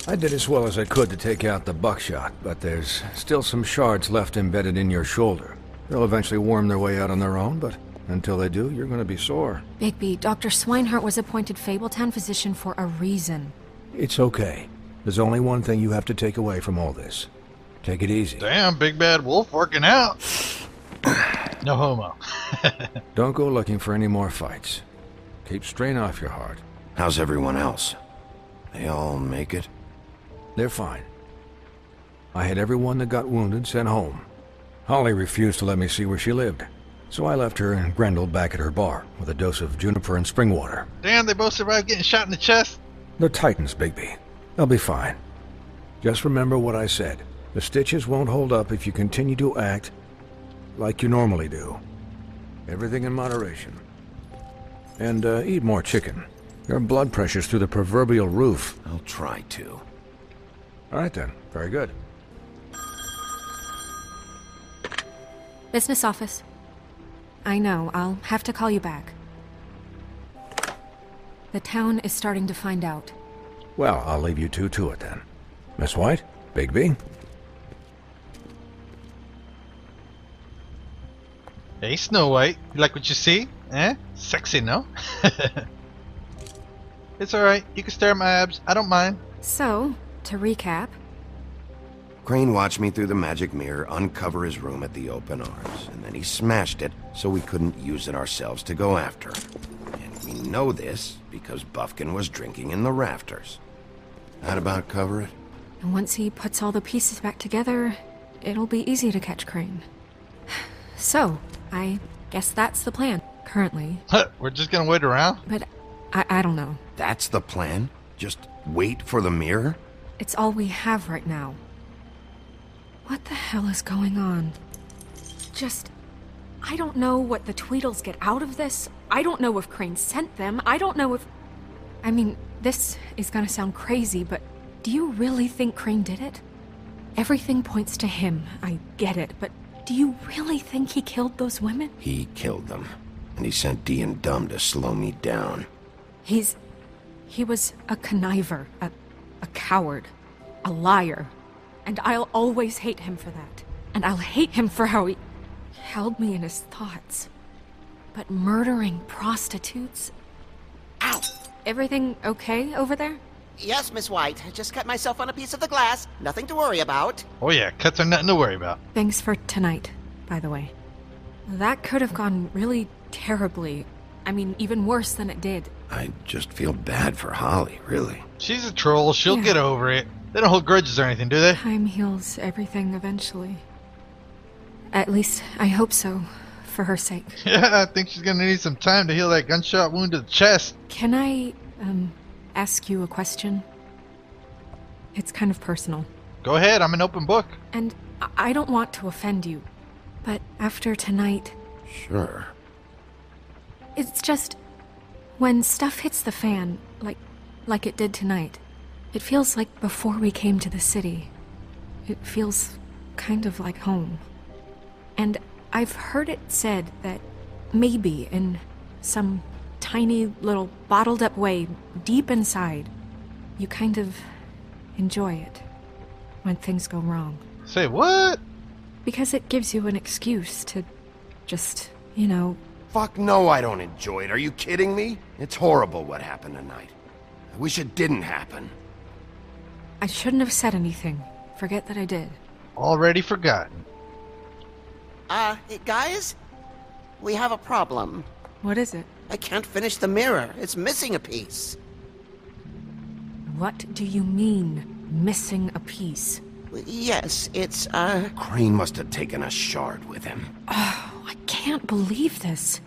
I did as well as I could to take out the buckshot, but there's still some shards left embedded in your shoulder. They'll eventually worm their way out on their own, but until they do, you're going to be sore. Bigby, Dr. Swinehart was appointed Fabletown physician for a reason. It's okay. There's only one thing you have to take away from all this. Take it easy. Damn, Big Bad Wolf working out. No homo. Don't go looking for any more fights. Keep strain off your heart. How's everyone else? They all make it? They're fine. I had everyone that got wounded sent home. Holly refused to let me see where she lived, so I left her and Grendel back at her bar with a dose of juniper and spring water. Damn, they both survived getting shot in the chest. They're Titans, Bigby. They'll be fine. Just remember what I said. The stitches won't hold up if you continue to act like you normally do. Everything in moderation. And eat more chicken. Your blood pressure's through the proverbial roof. I'll try to. All right then. Very good. Business office. I know, I'll have to call you back. The town is starting to find out. Well, I'll leave you two to it then. Miss White? Bigby? Hey, Snow White. You like what you see? Eh? Sexy, no? It's alright. You can stare at my abs. I don't mind. So, to recap... Crane watched me through the magic mirror uncover his room at the open arms, and then he smashed it so we couldn't use it ourselves to go after him. And we know this because Buffkin was drinking in the rafters. That about cover it? And once he puts all the pieces back together, it'll be easy to catch Crane. So, I guess that's the plan, currently. We're just gonna wait around? But I don't know. That's the plan? Just wait for the mirror? It's all we have right now. What the hell is going on? I don't know what the Tweedles get out of this. I don't know if Crane sent them. I don't know if... I mean, this is gonna sound crazy, but do you really think Crane did it? Everything points to him. I get it, but do you really think he killed those women? He killed them. And he sent Dee and Dum to slow me down. He was a conniver, a coward, a liar. And I'll always hate him for that. And I'll hate him for how he held me in his thoughts. But murdering prostitutes? Ow! Everything okay over there? Yes, Miss White. I just cut myself on a piece of the glass. Nothing to worry about. Oh yeah, cuts are nothing to worry about. Thanks for tonight, by the way. That could have gone really terribly. I mean, even worse than it did. I just feel bad for Holly, really. She's a troll. She'll Yeah. get over it. They don't hold grudges or anything, do they? Time heals everything eventually. At least, I hope so, for her sake. Yeah, I think she's gonna need some time to heal that gunshot wound to the chest. Can I, ask you a question? It's kind of personal. Go ahead, I'm an open book. And I don't want to offend you, but after tonight, Sure. it's just... when stuff hits the fan, like it did tonight, it feels like before we came to the city. It feels kind of like home. And I've heard it said that maybe in some tiny little bottled up way deep inside, you kind of enjoy it when things go wrong. Say what? Because it gives you an excuse to just, Fuck no, I don't enjoy it. Are you kidding me? It's horrible what happened tonight. I wish it didn't happen. I shouldn't have said anything. Forget that I did. Already forgotten. Guys? We have a problem. What is it? I can't finish the mirror. It's missing a piece. What do you mean, missing a piece? Yes, it's, Crane must have taken a shard with him. Oh, I can't believe this.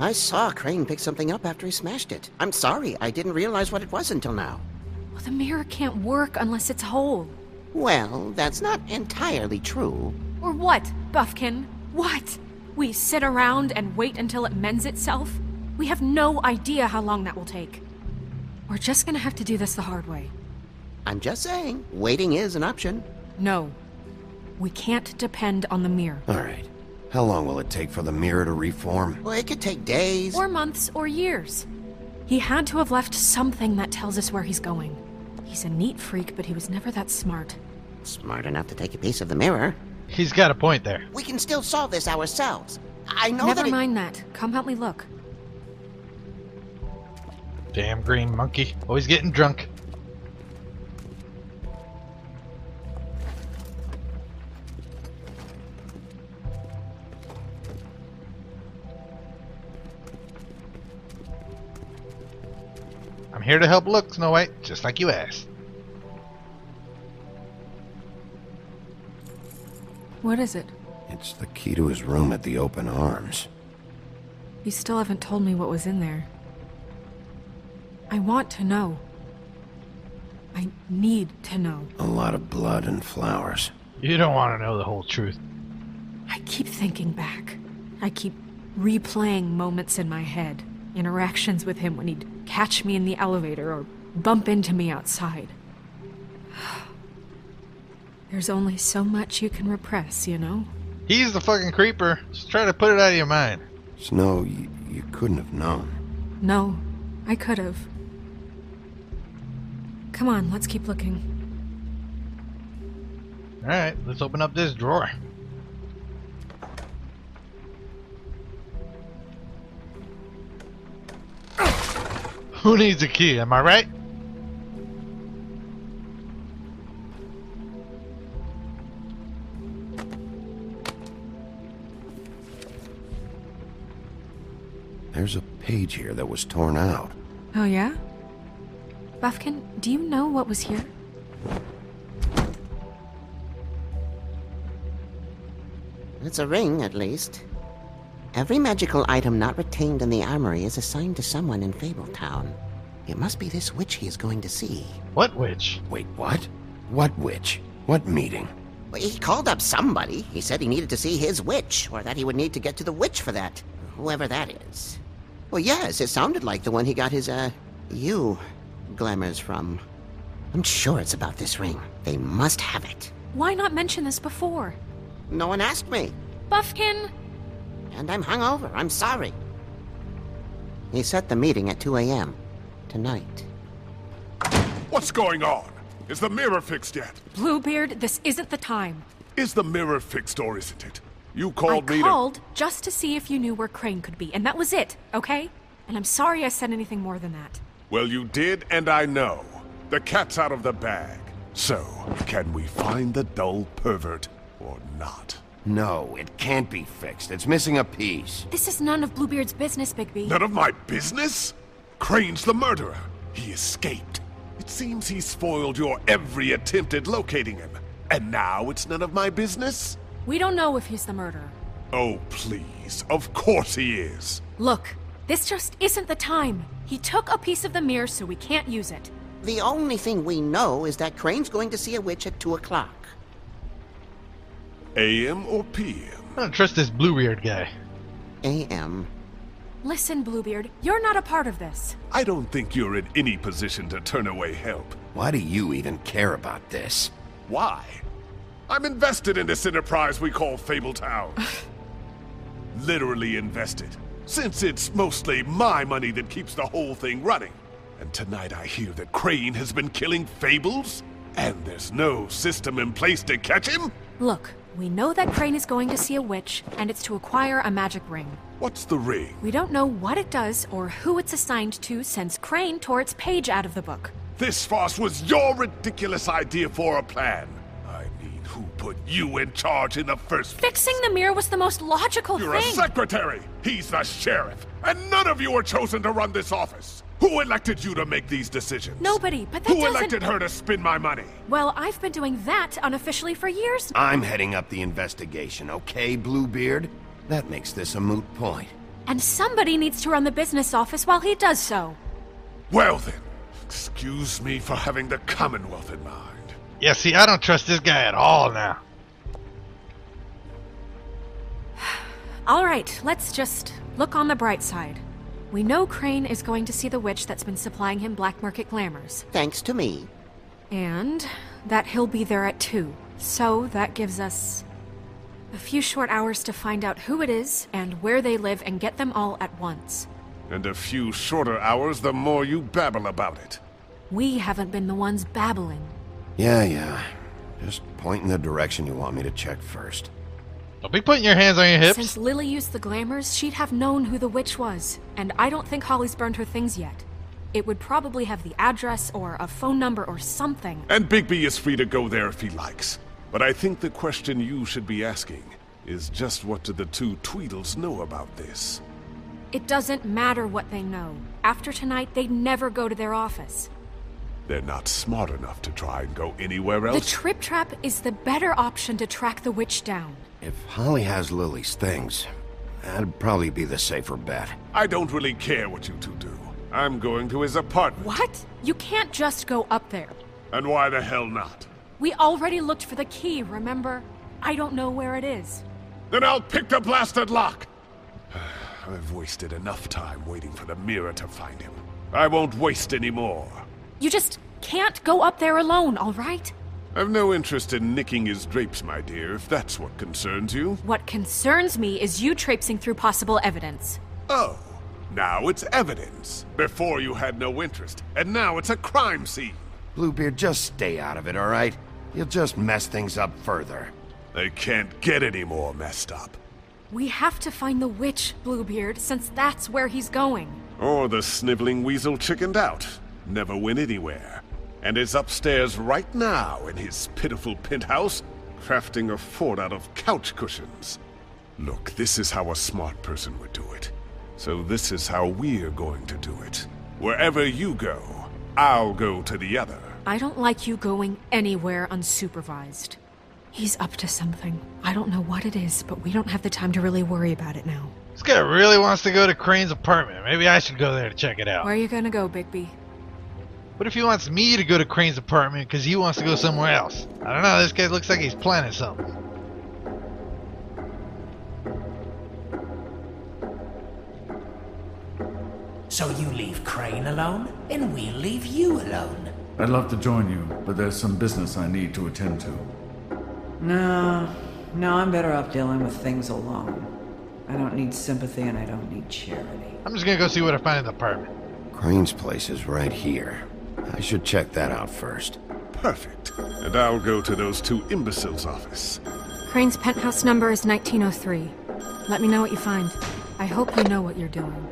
I saw Crane pick something up after he smashed it. I'm sorry, I didn't realize what it was until now. Well, the mirror can't work unless it's whole. Well, that's not entirely true. Or what, Buffkin? What? We sit around and wait until it mends itself? We have no idea how long that will take. We're just gonna have to do this the hard way. I'm just saying, waiting is an option. No. We can't depend on the mirror. All right. How long will it take for the mirror to reform? Well, it could take days. Or months or years. He had to have left something that tells us where he's going. He's a neat freak, but he was never that smart. Smart enough to take a piece of the mirror. He's got a point there. We can still solve this ourselves. I know Never mind that. Come help me look. Damn green monkey. Always getting drunk. I'm here to help look, Snow White, just like you asked. What is it? It's the key to his room at the Open Arms. You still haven't told me what was in there. I want to know. I need to know. A lot of blood and flowers. You don't want to know the whole truth. I keep thinking back. I keep replaying moments in my head. Interactions with him when he'd catch me in the elevator or bump into me outside. There's only so much you can repress, you know? He's the fucking creeper. Just try to put it out of your mind. Snow, you couldn't have known. No, I could have. Come on, let's keep looking. Alright, let's open up this drawer. Who needs a key, am I right? There's a page here that was torn out. Oh yeah? Buffkin, do you know what was here? It's a ring, at least. Every magical item not retained in the armory is assigned to someone in Fabletown. It must be this witch he is going to see. What witch? Wait, what? What witch? What meeting? Well, he called up somebody. He said he needed to see his witch, or that he would need to get to the witch for that. Whoever that is. Well, yes, it sounded like the one he got his, glamours from. I'm sure it's about this ring. They must have it. Why not mention this before? No one asked me. Buffkin! And I'm hungover. I'm sorry. He set the meeting at 2 a.m. tonight. What's going on? Is the mirror fixed yet? Bluebeard, this isn't the time. Is the mirror fixed or isn't it? You called me I called just to see if you knew where Crane could be, and that was it, okay? And I'm sorry I said anything more than that. Well, you did, and I know. The cat's out of the bag. So, can we find the dull pervert or not? No, it can't be fixed. It's missing a piece. This is none of Bluebeard's business, Bigby. None of my business? Crane's the murderer. He escaped. It seems he spoiled your every attempt at locating him. And now it's none of my business? We don't know if he's the murderer. Oh, please. Of course he is. Look, this just isn't the time. He took a piece of the mirror, so we can't use it. The only thing we know is that Crane's going to see a witch at 2 o'clock. AM or PM? I don't trust this Bluebeard guy. AM. Listen, Bluebeard, you're not a part of this. I don't think you're in any position to turn away help. Why do you even care about this? Why? I'm invested in this enterprise we call Fabletown. Literally invested. Since it's mostly my money that keeps the whole thing running. And tonight I hear that Crane has been killing Fables? And there's no system in place to catch him? Look, we know that Crane is going to see a witch, and it's to acquire a magic ring. What's the ring? We don't know what it does or who it's assigned to since Crane tore its page out of the book. This farce was your ridiculous idea for a plan. I mean, who put you in charge in the first place? Fixing the mirror was the most logical You're thing. a secretary! He's the sheriff! And none of you were chosen to run this office! Who elected you to make these decisions? Nobody, but that Who doesn't... elected her to spend my money? Well, I've been doing that unofficially for years. I'm heading up the investigation, okay, Bluebeard? That makes this a moot point. And somebody needs to run the business office while he does so. Well then, excuse me for having the Commonwealth in mind. Yeah, see, I don't trust this guy at all now. All right, let's just look on the bright side. We know Crane is going to see the witch that's been supplying him black market glamours. Thanks to me. And that he'll be there at 2. So that gives us a few short hours to find out who it is and where they live and get them all at once. And a few shorter hours the more you babble about it. We haven't been the ones babbling. Yeah. Just point in the direction you want me to check first. Don't be putting your hands on your hips. Since Lily used the glamours, she'd have known who the witch was. And I don't think Holly's burned her things yet. It would probably have the address or a phone number or something. And Bigby is free to go there if he likes. But I think the question you should be asking is just what do the two Tweedles know about this? It doesn't matter what they know. After tonight, they'd never go to their office. They're not smart enough to try and go anywhere else. The Trip Trap is the better option to track the witch down. If Holly has Lily's things, that'd probably be the safer bet. I don't really care what you two do. I'm going to his apartment. What? You can't just go up there. And why the hell not? We already looked for the key, remember? I don't know where it is. Then I'll pick the blasted lock! I've wasted enough time waiting for the mirror to find him. I won't waste any more. You just can't go up there alone, all right? I've no interest in nicking his drapes, my dear, if that's what concerns you. What concerns me is you traipsing through possible evidence. Oh, now it's evidence. Before you had no interest, and now it's a crime scene. Bluebeard, just stay out of it, all right? You'll just mess things up further. They can't get any more messed up. We have to find the witch, Bluebeard, since that's where he's going. Or the sniveling weasel chickened out. Never went anywhere. And is upstairs right now in his pitiful penthouse, crafting a fort out of couch cushions. Look, this is how a smart person would do it. So this is how we're going to do it. Wherever you go, I'll go to the other. I don't like you going anywhere unsupervised. He's up to something. I don't know what it is, but we don't have the time to really worry about it now. This guy really wants to go to Crane's apartment. Maybe I should go there to check it out. Where are you gonna go, Bigby? What if he wants me to go to Crane's apartment because he wants to go somewhere else? I don't know, this guy looks like he's planning something. So you leave Crane alone, and we'll leave you alone. I'd love to join you, but there's some business I need to attend to. No, I'm better off dealing with things alone. I don't need sympathy and I don't need charity. I'm just gonna go see what I find in the apartment. Crane's place is right here. I should check that out first. Perfect. And I'll go to those two imbeciles' office. Crane's penthouse number is 1903. Let me know what you find. I hope you know what you're doing.